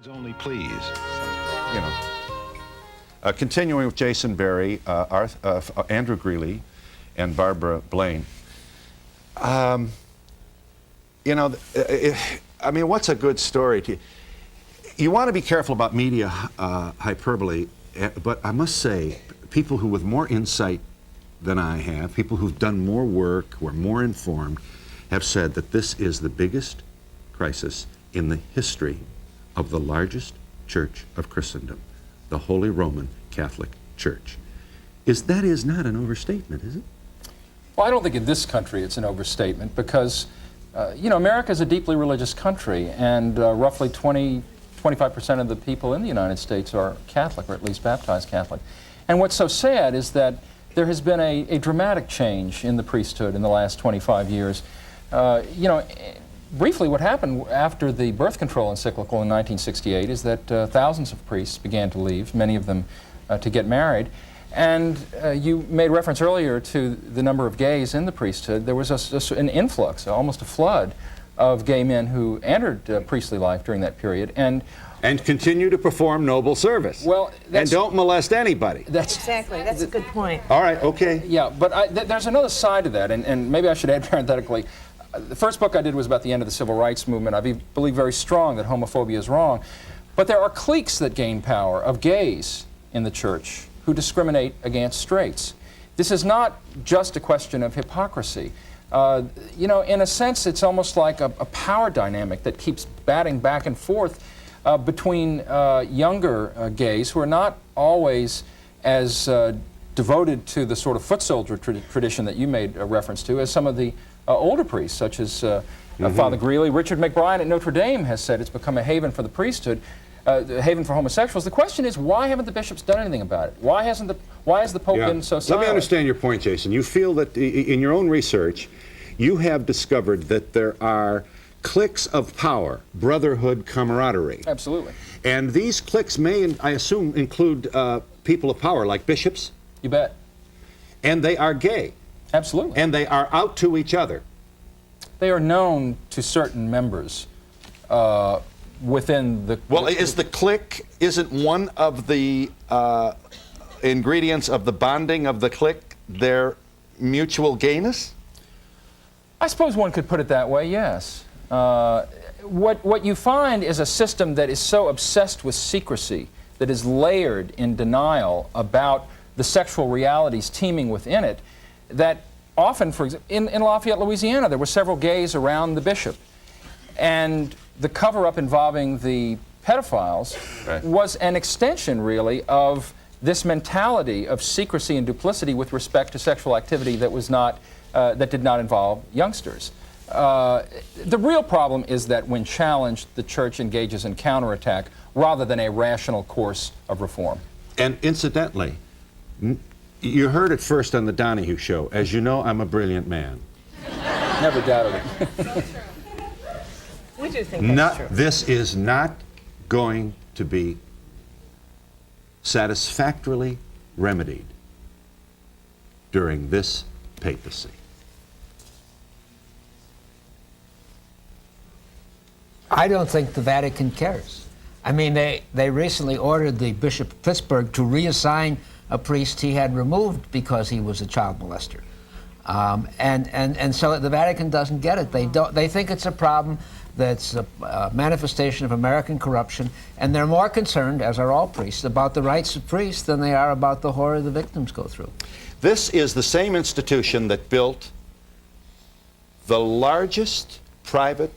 Only please. You know. Continuing with Jason Berry, Andrew Greeley, and Barbara Blaine. You know, I mean, what's a good story? You want to be careful about media hyperbole, but I must say, people who with more insight than I have, people who've done more work, who are more informed, have said that this is the biggest crisis in the history of the largest church of Christendom, the Holy Roman Catholic Church. That is not an overstatement, is it? Well, I don't think in this country it's an overstatement because, you know, America is a deeply religious country, and roughly 25% of the people in the United States are Catholic, or at least baptized Catholic. And what's so sad is that there has been a dramatic change in the priesthood in the last 25 years. You know, briefly, what happened after the birth control encyclical in 1968 is that thousands of priests began to leave, many of them to get married. And you made reference earlier to the number of gays in the priesthood. There was an influx, almost a flood, of gay men who entered priestly life during that period. And continue to perform noble service. Well, and don't molest anybody. Exactly. That's a good point. All right, okay. Yeah, but there's another side to that, and maybe I should add parenthetically, the first book I did was about the end of the civil rights movement. I believe very strong that homophobia is wrong. But there are cliques that gain power of gays in the church who discriminate against straights. This is not just a question of hypocrisy. You know, in a sense, it's almost like a power dynamic that keeps batting back and forth between younger gays who are not always as devoted to the sort of foot soldier tradition that you made a reference to as some of the older priests, such as Father Greeley. Richard McBride at Notre Dame has said it's become a haven for the priesthood, a haven for homosexuals. The question is, why haven't the bishops done anything about it? Why has the Pope been so silent? Let me understand your point, Jason. You feel that in your own research, you have discovered that there are cliques of power, brotherhood, camaraderie. Absolutely. And these cliques may, I assume, include people of power, like bishops. You bet. And they are gay. Absolutely. And they are out to each other. They are known to certain members within the... Well, is the clique, isn't one of the ingredients of the bonding of the clique their mutual gayness? I suppose one could put it that way, yes. What you find is a system that is so obsessed with secrecy, that is layered in denial about the sexual realities teeming within it, that often, for example, in Lafayette, Louisiana, there were several gays around the bishop. And the cover-up involving the pedophiles was an extension, really, of this mentality of secrecy and duplicity with respect to sexual activity that was not, that did not involve youngsters. The real problem is that when challenged, the church engages in counterattack rather than a rational course of reform. And incidentally, you heard it first on the Donahue Show. As you know, I'm a brilliant man. Never doubted it. We do think that's true. This is not going to be satisfactorily remedied during this papacy. I don't think the Vatican cares. I mean, they recently ordered the Bishop of Pittsburgh to reassign a priest he had removed because he was a child molester. And so the Vatican doesn't get it. They think it's a problem that's a manifestation of American corruption, and they're more concerned, as are all priests, about the rights of priests than they are about the horror the victims go through. This is the same institution that built the largest private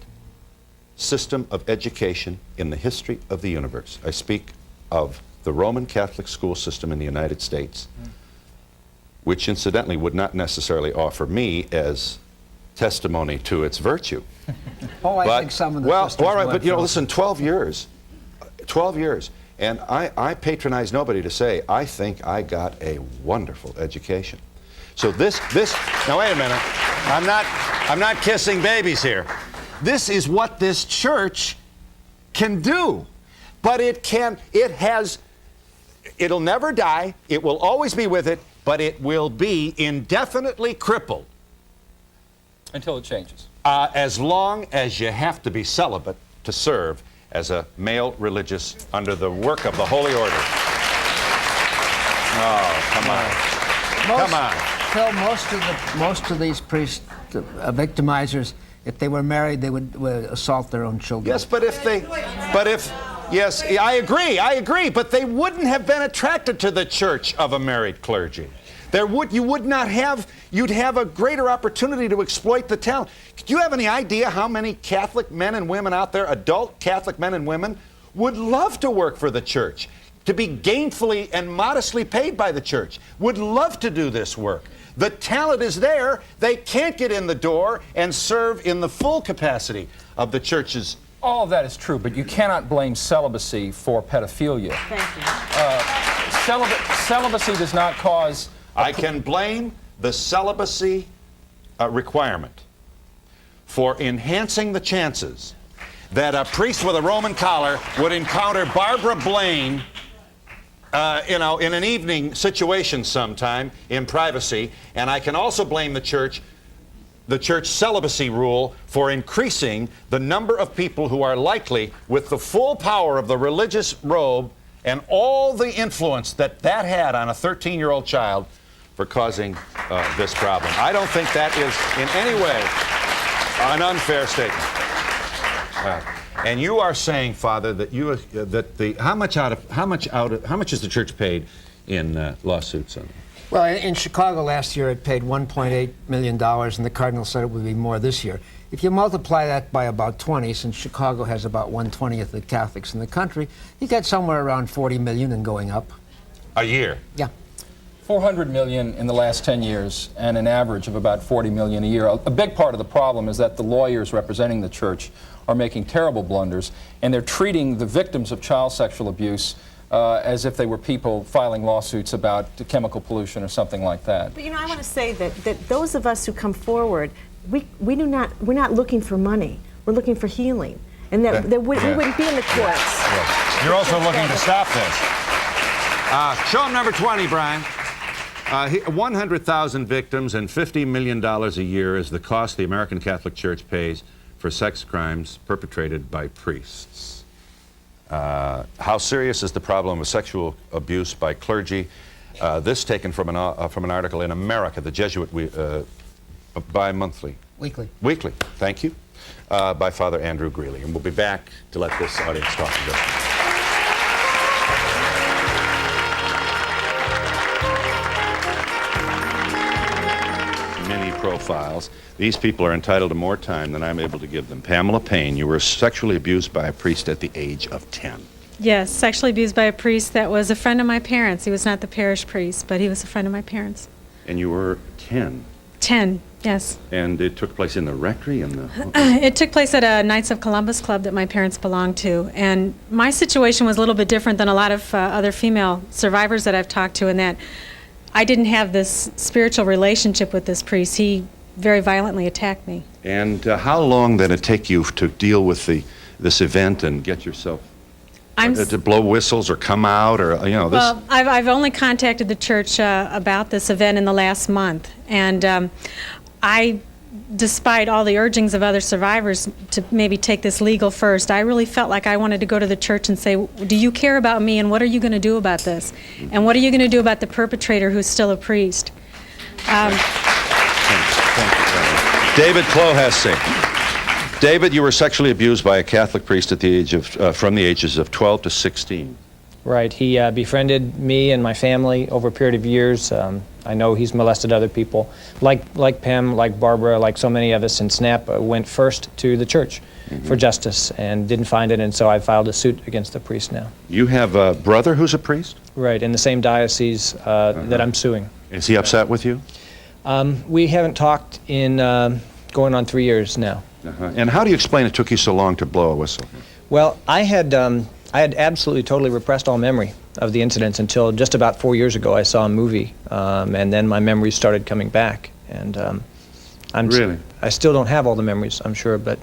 system of education in the history of the universe. I speak of the Roman Catholic school system in the United States, which incidentally would not necessarily offer me as testimony to its virtue. Oh, I think some of the well, sisters all right, would, but you know, Phil. listen, 12 years, and I patronize nobody to say I think I got a wonderful education. So this now wait a minute, I'm not kissing babies here. This is what this church can do, but it'll never die, it will always be with it, but it will be indefinitely crippled. Until it changes. As long as you have to be celibate to serve, as a male religious under the work of the Holy Order. Oh, come on. Come on. Phil, most of these priests, victimizers, if they were married, they would assault their own children. Yes, yes, I agree, but they wouldn't have been attracted to the church of a married clergy. You'd have a greater opportunity to exploit the talent. Do you have any idea how many Catholic men and women out there, adult Catholic men and women, would love to work for the church, to be gainfully and modestly paid by the church, would love to do this work? The talent is there. They can't get in the door and serve in the full capacity of the church's. All of that is true, but you cannot blame celibacy for pedophilia. Thank you. Celibacy does not cause... I can blame the celibacy requirement for enhancing the chances that a priest with a Roman collar would encounter Barbara Blaine in an evening situation sometime in privacy, and I can also blame the church celibacy rule for increasing the number of people who are likely, with the full power of the religious robe and all the influence that had on a 13-year-old child, for causing this problem. I don't think that is in any way an unfair statement. And you are saying, Father, that how much is the church paid in lawsuits? Well, in Chicago last year, it paid $1.8 million, and the Cardinal said it would be more this year. If you multiply that by about 20, since Chicago has about 1/20th of the Catholics in the country, you get somewhere around $40 million and going up. A year? Yeah. 400 million in the last 10 years and an average of about 40 million a year. A big part of the problem is that the lawyers representing the church are making terrible blunders, and they're treating the victims of child sexual abuse as if they were people filing lawsuits about chemical pollution or something like that. But I want to say that those of us who come forward, we're not looking for money. We're looking for healing, and we wouldn't be in the courts. Yes. You're also looking to stop this. Show him number 20, Brian. 100,000 victims and $50 million a year is the cost the American Catholic Church pays for sex crimes perpetrated by priests. How serious is the problem of sexual abuse by clergy? This taken from an article in America, the Jesuit bi-monthly. Weekly, thank you, by Father Andrew Greeley. And we'll be back to let this audience talk a bit. Profiles. These people are entitled to more time than I'm able to give them. Pamela Payne, you were sexually abused by a priest at the age of 10. Yes, sexually abused by a priest that was a friend of my parents. He was not the parish priest, but he was a friend of my parents. And you were 10? 10, yes. And it took place in the rectory? It took place at a Knights of Columbus club that my parents belonged to. And my situation was a little bit different than a lot of other female survivors that I've talked to, in that I didn't have this spiritual relationship with this priest. He very violently attacked me. And how long did it take you to deal with this event and get yourself to blow whistles or come out, or this? Well, I've only contacted the church about this event in the last month, and despite all the urgings of other survivors to maybe take this legal first, I really felt like I wanted to go to the church and say, do you care about me, and what are you going to do about this? And what are you going to do about the perpetrator who's still a priest? Thank you. David Clohessy. David, you were sexually abused by a Catholic priest at the age of, from the ages of 12 to 16. Right. He befriended me and my family over a period of years. I know he's molested other people. Like Pam, like Barbara, like so many of us in SNAP, went first to the church for justice and didn't find it, and so I filed a suit against the priest now. You have a brother who's a priest? Right, in the same diocese that I'm suing. Is he upset with you? We haven't talked in going on 3 years now. And how do you explain it took you so long to blow a whistle? Well, I had absolutely totally repressed all memory of the incidents until just about 4 years ago. I saw a movie, and then my memories started coming back. And I still don't have all the memories, I'm sure, but...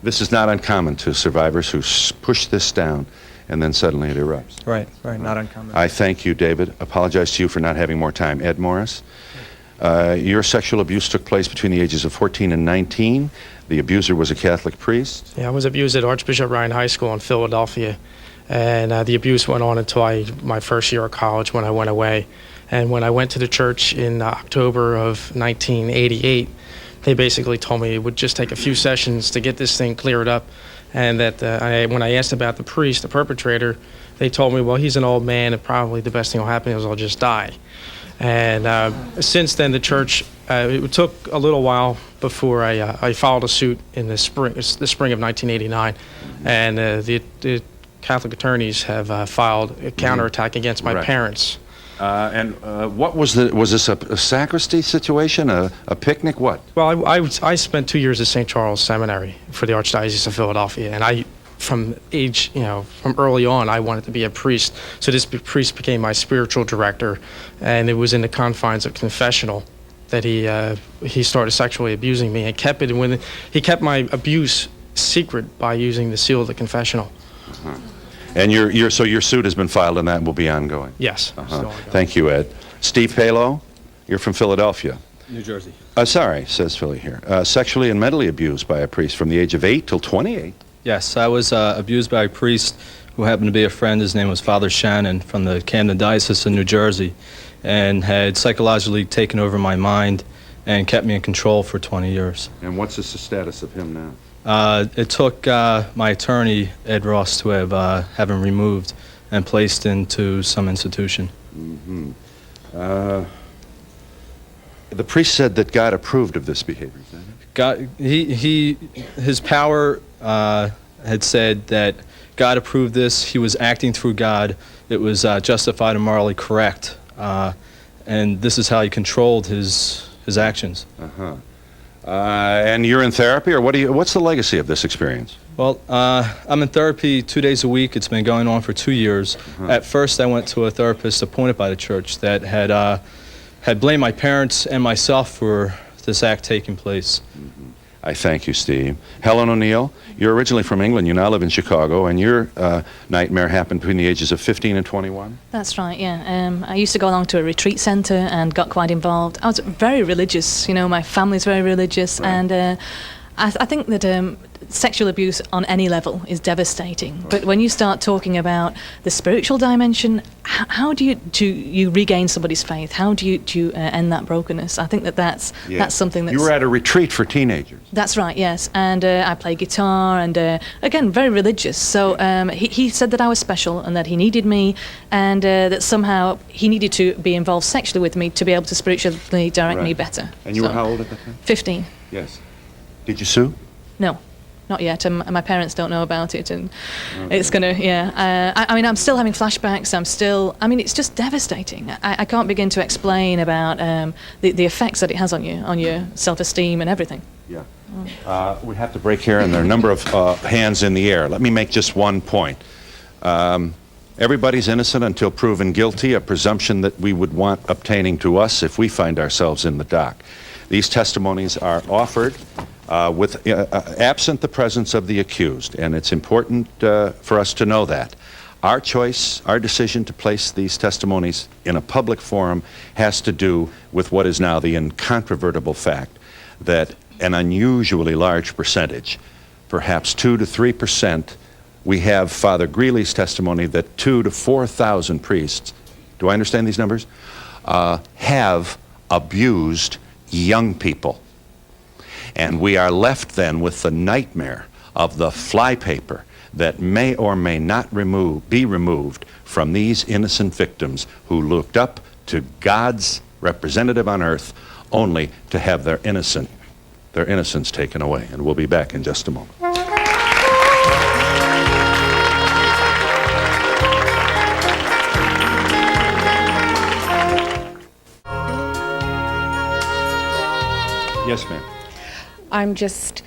This is not uncommon to survivors who push this down, and then suddenly it erupts. Right, not uncommon. I thank you, David. Apologize to you for not having more time. Ed Morris, Your sexual abuse took place between the ages of 14 and 19. The abuser was a Catholic priest. Yeah, I was abused at Archbishop Ryan High School in Philadelphia, and the abuse went on until my first year of college when I went away. And when I went to the church in October of 1988, they basically told me it would just take a few sessions to get this thing cleared up, and that when I asked about the priest, the perpetrator, they told me, well, he's an old man, and probably the best thing will happen is I'll just die. And since then, the church, it took a little while before I filed a suit in the spring of 1989, and the Catholic attorneys have filed a counterattack against my parents. What was this a sacristy situation, a picnic, what? Well, I spent 2 years at St. Charles Seminary for the Archdiocese of Philadelphia, and from early on, I wanted to be a priest. So this priest became my spiritual director, and it was in the confines of confessional that he started sexually abusing me, and kept it when he kept my abuse secret by using the seal of the confessional. Uh-huh. And so your suit has been filed, and that will be ongoing. Yes. Uh-huh. Thank you, Ed. Steve Palo, you're from Philadelphia. New Jersey. Sorry, says Philly here. Sexually and mentally abused by a priest from the age of 8 till 28. Yes, I was abused by a priest who happened to be a friend. His name was Father Shannon from the Camden Diocese in New Jersey, and had psychologically taken over my mind and kept me in control for 20 years. And what's the status of him now? It took my attorney, Ed Ross, to have him removed and placed into some institution. Mm-hmm. The priest said that God approved of this behavior. Is that it? God, his power had said that God approved this. He was acting through God. It was justified and morally correct, and this is how he controlled his actions. Uh-huh. And you're in therapy, or what's the legacy of this experience? Well, I'm in therapy 2 days a week. It's been going on for 2 years. Uh-huh. At first, I went to a therapist appointed by the church that had blamed my parents and myself for this act taking place. Mm-hmm. I thank you, Steve. Helen O'Neill, you're originally from England. You now live in Chicago, and your nightmare happened between the ages of 15 and 21? That's right, yeah. I used to go along to a retreat centre and got quite involved. I was very religious, my family's very religious, right. And I think that sexual abuse on any level is devastating. Right. But when you start talking about the spiritual dimension, how do you regain somebody's faith? How do you end that brokenness? I think that's something that's... You were at a retreat for teenagers. That's right, yes. And I play guitar, and again, very religious. So he said that I was special and that he needed me, and that somehow he needed to be involved sexually with me to be able to spiritually direct me better. And you were how old at that time? 15. Yes. Did you sue? No. Not yet, and my parents don't know about it, and it's gonna, I mean, I'm still having flashbacks. It's just devastating. I can't begin to explain about the effects that it has on your self-esteem and everything. Yeah. We have to break here, and there are a number of hands in the air. Let me make just one point. Everybody's innocent until proven guilty, a presumption that we would want obtaining to us if we find ourselves in the dock. These testimonies are offered absent the presence of the accused, and it's important for us to know that. Our choice, our decision to place these testimonies in a public forum has to do with what is now the incontrovertible fact that an unusually large percentage, perhaps 2 to 3%, we have Father Greeley's testimony that 2,000 to 4,000 priests, do I understand these numbers, have abused young people. And we are left then with the nightmare of the flypaper that may or may not be removed from these innocent victims who looked up to God's representative on earth only to have their innocence taken away. And we'll be back in just a moment. Yes, ma'am. I just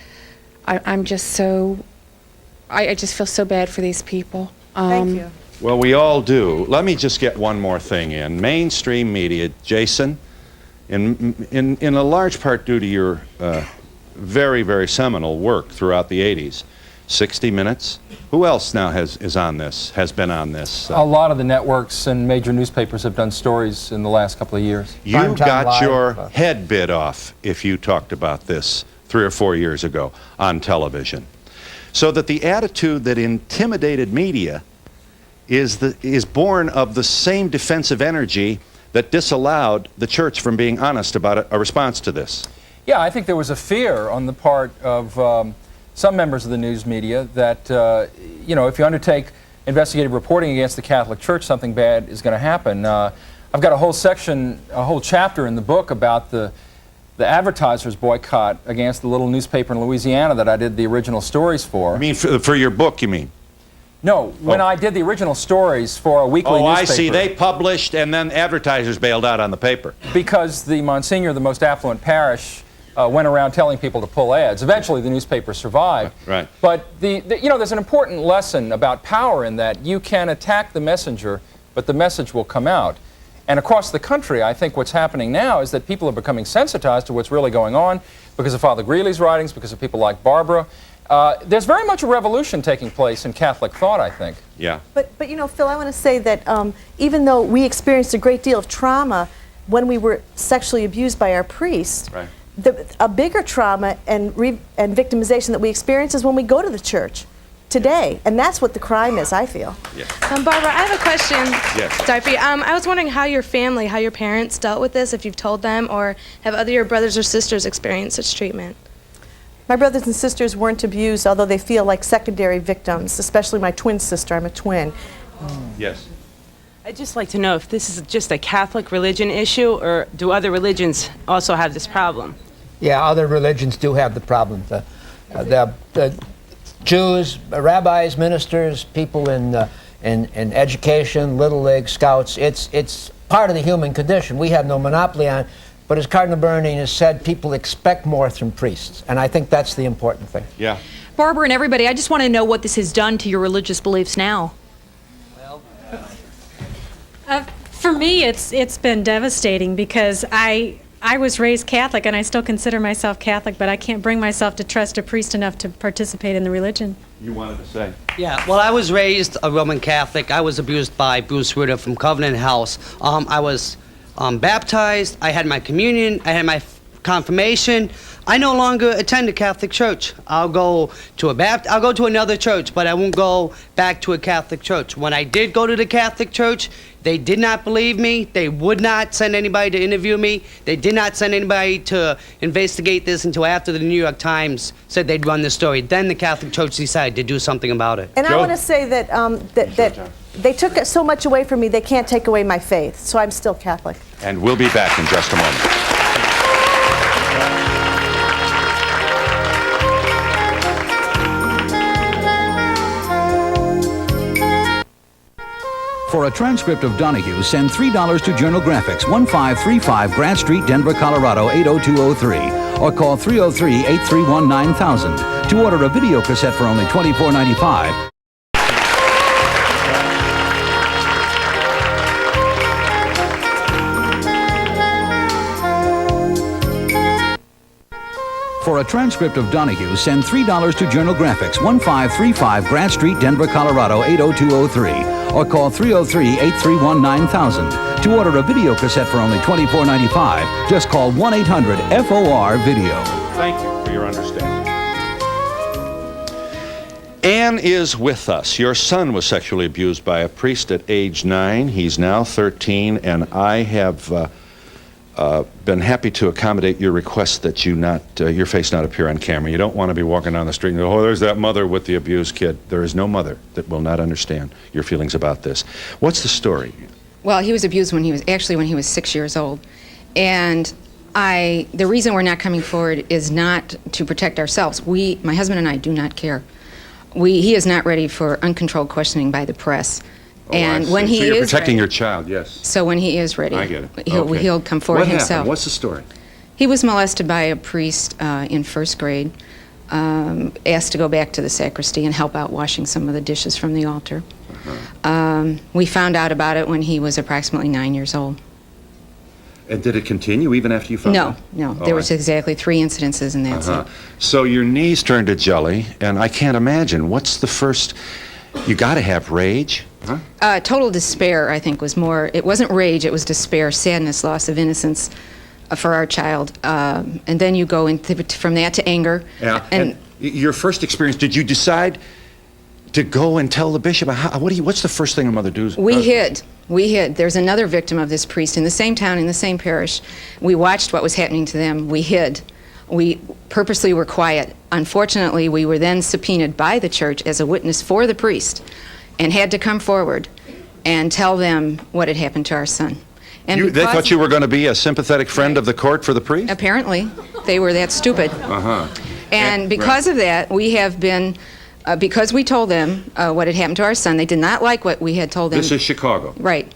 feel so bad for these people. Thank you. Well, we all do. Let me just get one more thing in. Mainstream media, Jason, in a large part due to your very, very seminal work throughout the 80s, 60 Minutes. Who else now is on this, has been on this? A lot of the networks and major newspapers have done stories in the last couple of years. You Primetime got Live. your head bit off if you talked about this 3 or 4 years ago on television. So that the attitude that intimidated media is born of the same defensive energy that disallowed the church from being honest about a response to this. Yeah, I think there was a fear on the part of some members of the news media that, you know, if you undertake investigative reporting against the Catholic Church, something bad is going to happen. I've got a whole section, a whole chapter in the book about the advertisers' boycott against the little newspaper in Louisiana that I did the original stories for. I mean, for your book, you mean? No, when I did the original stories for a weekly newspaper. Oh, I see. They published, and then advertisers bailed out on the paper. Because the Monsignor, the most affluent parish, went around telling people to pull ads. Eventually, the newspaper survived. Right. But you know, there's an important lesson about power in that you can attack the messenger, but the message will come out. And across the country, I think what's happening now is that people are becoming sensitized to what's really going on because of Father Greeley's writings, because of people like Barbara. There's very much a revolution taking place in Catholic thought, I think. Yeah. But you know, Phil, I want to say that even though we experienced a great deal of trauma when we were sexually abused by our priest, Right. a bigger trauma and victimization that we experience is when we go to the church today, and that's what the crime is, I feel. Yes. Barbara, I have a question. Yes. Sorry for you. I was wondering how your family, how your parents dealt with this, if you've told them, or have other your brothers or sisters experienced such treatment? My brothers and sisters weren't abused, although they feel like secondary victims, especially my twin sister. I'm a twin. Yes. I'd just like to know if this is just a Catholic religion issue, or do other religions also have this problem? Yeah, other religions do have the problem. The Jews, rabbis, ministers, people in education, Little League, Scouts, it's part of the human condition. We have no monopoly on it. But as Cardinal Bernardin has said, people expect more from priests, and I think that's the important thing. Yeah. Barbara and everybody, I just want to know what this has done to your religious beliefs now. For me, it's been devastating because I was raised Catholic and I still consider myself Catholic, but I can't bring myself to trust a priest enough to participate in the religion. You wanted to say? Yeah, well, I was raised a Roman Catholic. I was abused by Bruce Ritter from Covenant House. I was baptized, I had my communion, I had my confirmation. I no longer attend a Catholic church. I'll go to another church, but I won't go back to a Catholic church. When I did go to the Catholic church, they did not believe me. They would not send anybody to interview me. They did not send anybody to investigate this until after the New York Times said they'd run the story. Then the Catholic Church decided to do something about it. And I want to say that that they took so much away from me, they can't take away my faith. So I'm still Catholic. And we'll be back in just a moment. For a transcript of Donahue, send $3 to Journal Graphics, 1535 Grant Street, Denver, Colorado, 80203, or call 303-831-9000. To order a video cassette for only $24.95. For a transcript of Donahue, send $3 to Journal Graphics, 1535 Grant Street, Denver, Colorado, 80203, or call 303-831-9000. To order a video cassette for only $24.95, just call 1-800-FOR-VIDEO. Thank you for your understanding. Ann is with us. Your son was sexually abused by a priest at age 9. He's now 13, and I have been happy to accommodate your request that your face not appear on camera. You don't want to be walking down the street and go, oh, there's that mother with the abused kid. There is no mother that will not understand your feelings about this. What's the story? Well, he was abused when he was 6 years old. And the reason we're not coming forward is not to protect ourselves. My husband and I do not care. He is not ready for uncontrolled questioning by the press. And when he is you're protecting ready, your child, yes. So when he is ready, I get it. he'll come forward himself. What happened? What's the story? He was molested by a priest in first grade, asked to go back to the sacristy and help out washing some of the dishes from the altar. We found out about it when he was approximately 9 years old. And did it continue even after you found out? No. Oh, There was exactly 3 incidences, and that's it. So your knees turned to jelly, and I can't imagine. What's the first... You got to have rage, huh? Total despair, I think, was more. It wasn't rage, it was despair, sadness, loss of innocence for our child. And then you go from that to anger. Yeah. And your first experience, did you decide to go and tell the bishop? What's the first thing a mother does? We hid. There's another victim of this priest in the same town, in the same parish. We watched what was happening to them. We hid. We purposely were quiet. Unfortunately, we were then subpoenaed by the church as a witness for the priest and had to come forward and tell them what had happened to our son. And They thought you were going to be a sympathetic friend of the court for the priest? Apparently. They were that stupid. And because of that, we have been, because we told them what had happened to our son, they did not like what we had told them. This is Chicago. Right.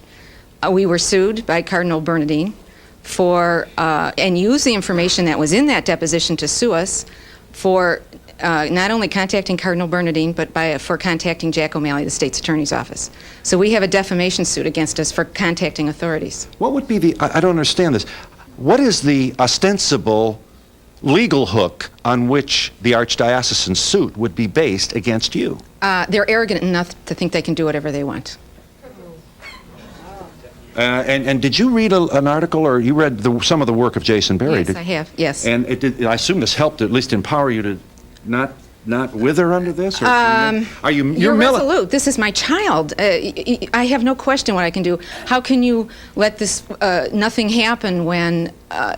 We were sued by Cardinal Bernardine for, and used the information that was in that deposition to sue us for not only contacting Cardinal Bernardine, but for contacting Jack O'Malley, the state's attorney's office. So we have a defamation suit against us for contacting authorities. What would be I don't understand this. What is the ostensible legal hook on which the archdiocesan suit would be based against you? They're arrogant enough to think they can do whatever they want. And did you read an article, or you read some of the work of Jason Berry? Yes, I have, yes. And I assume this helped at least empower you to not wither under this? Or are you're resolute. This is my child. I have no question what I can do. How can you let this nothing happen when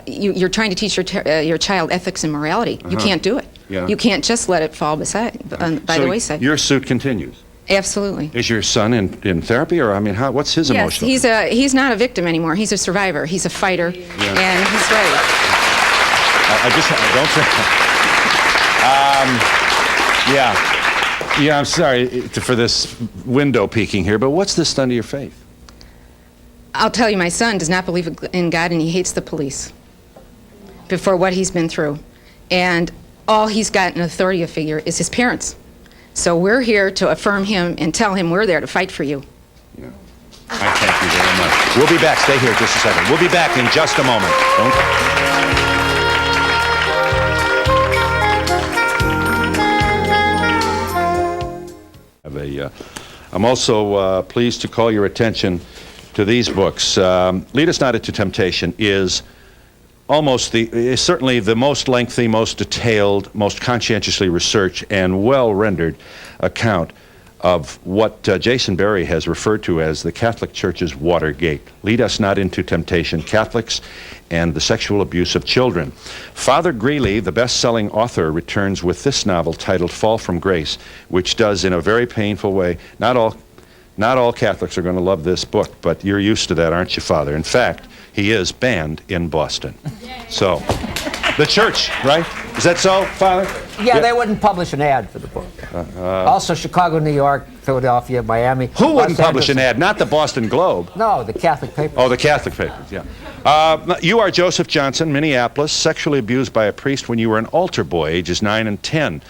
you're trying to teach your child ethics and morality? You can't do it. Yeah. You can't just let it fall by the wayside. Your suit continues? Absolutely. Is your son in therapy, or I mean, what's his emotional? Yes, he's not a victim anymore. He's a survivor. He's a fighter, and he's ready. I don't think. Yeah, I'm sorry for this window peeking here, but what's this done to your faith? I'll tell you, my son does not believe in God, and he hates the police for what he's been through. And all he's got an authority figure is his parents. So we're here to affirm him and tell him we're there to fight for you. Yeah. I thank you very much. We'll be back. Stay here just a second. We'll be back in just a moment. I'm also pleased to call your attention to these books. Lead Us Not Into Temptation is is certainly the most lengthy, most detailed, most conscientiously researched, and well-rendered account of what Jason Berry has referred to as the Catholic Church's Watergate. Lead Us Not Into Temptation, Catholics and the Sexual Abuse of Children. Father Greeley, the best-selling author, returns with this novel titled Fall from Grace, which does in a very painful way. Not all Catholics are going to love this book, but you're used to that, aren't you, Father? In fact, he is banned in Boston. So, the church, right? Is that so, Father? Yeah, they wouldn't publish an ad for the book. Also, Chicago, New York, Philadelphia, Miami. Who wouldn't publish an ad? Not the Boston Globe. No, the Catholic papers. Oh, the Catholic papers, yeah. You are Joseph Johnson, Minneapolis, sexually abused by a priest when you were an altar boy, ages 9 and 10.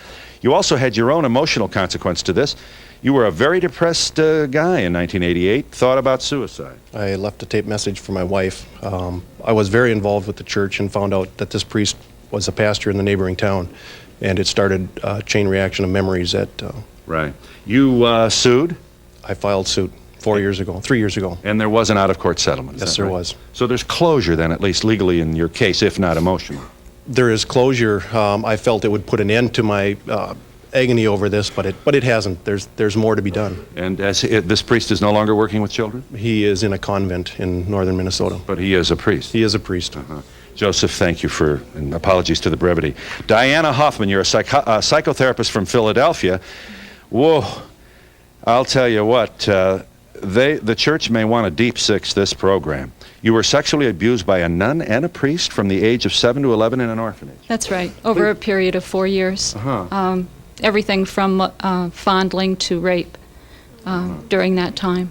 You also had your own emotional consequence to this. You were a very depressed guy in 1988, thought about suicide. I left a tape message for my wife. I was very involved with the church and found out that this priest was a pastor in the neighboring town, and it started a chain reaction of memories that... Right. You sued? I filed suit 3 years ago. And there was an out-of-court settlement? Yes, there was. So there's closure then, at least legally in your case, if not emotional? There is closure. I felt it would put an end to my agony over this, but it hasn't. There's more to be done. And this priest is no longer working with children? He is in a convent in northern Minnesota. But he is a priest? He is a priest. Joseph, thank you and apologies to the brevity. Diana Hoffman, you're a psychotherapist from Philadelphia. Whoa, I'll tell you what, the church may want to deep six this program. You were sexually abused by a nun and a priest from the age of 7 to 11 in an orphanage. That's right, over a period of 4 years. Everything from fondling to rape during that time.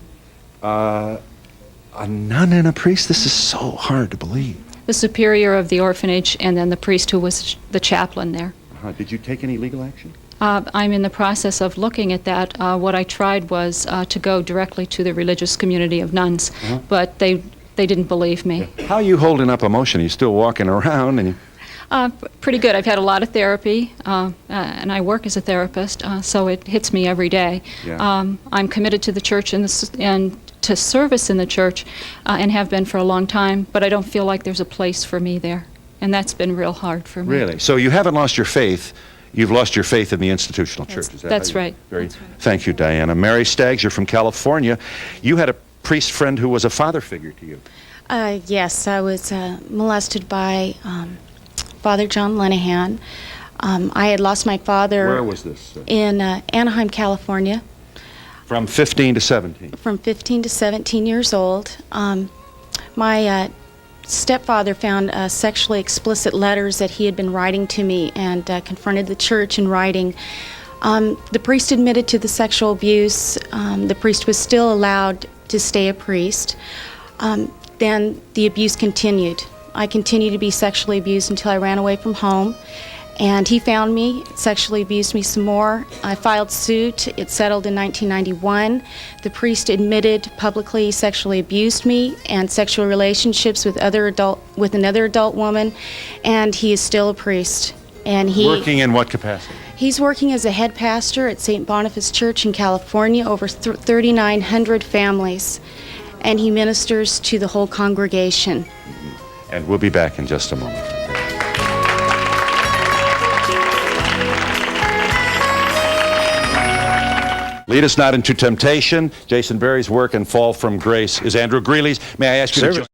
A nun and a priest? This is so hard to believe. The superior of the orphanage and then the priest who was the chaplain there. Did you take any legal action? I'm in the process of looking at that. What I tried was to go directly to the religious community of nuns, but they they didn't believe me. How are you holding up emotion? Are you still walking around? And Pretty good. I've had a lot of therapy, and I work as a therapist, so it hits me every day. Yeah. I'm committed to the church and to service in the church, and have been for a long time, but I don't feel like there's a place for me there, and that's been real hard for me. Really? So you haven't lost your faith. You've lost your faith in the institutional church. Is that That's how you- right. Very. Thank you, Diana. Mary Staggs, you're from California. You had a priest friend who was a father figure to you. Yes, I was molested by Father John Linehan. I had lost my father. Where was this? In Anaheim, California. From 15 to 17. From 15 to 17 years old. My stepfather found sexually explicit letters that he had been writing to me and confronted the church in writing. The priest admitted to the sexual abuse. The priest was still allowed to stay a priest. Then the abuse continued. I continued to be sexually abused until I ran away from home. And he found me, sexually abused me some more. I filed suit. It settled in 1991. The priest admitted publicly he sexually abused me and sexual relationships with another adult woman, and he is still a priest. And Working in what capacity? He's working as a head pastor at St. Boniface Church in California, over 3,900 families, and he ministers to the whole congregation. And we'll be back in just a moment. Lead us not into temptation. Jason Berry's work and Fall from Grace is Andrew Greeley's. May I ask you to join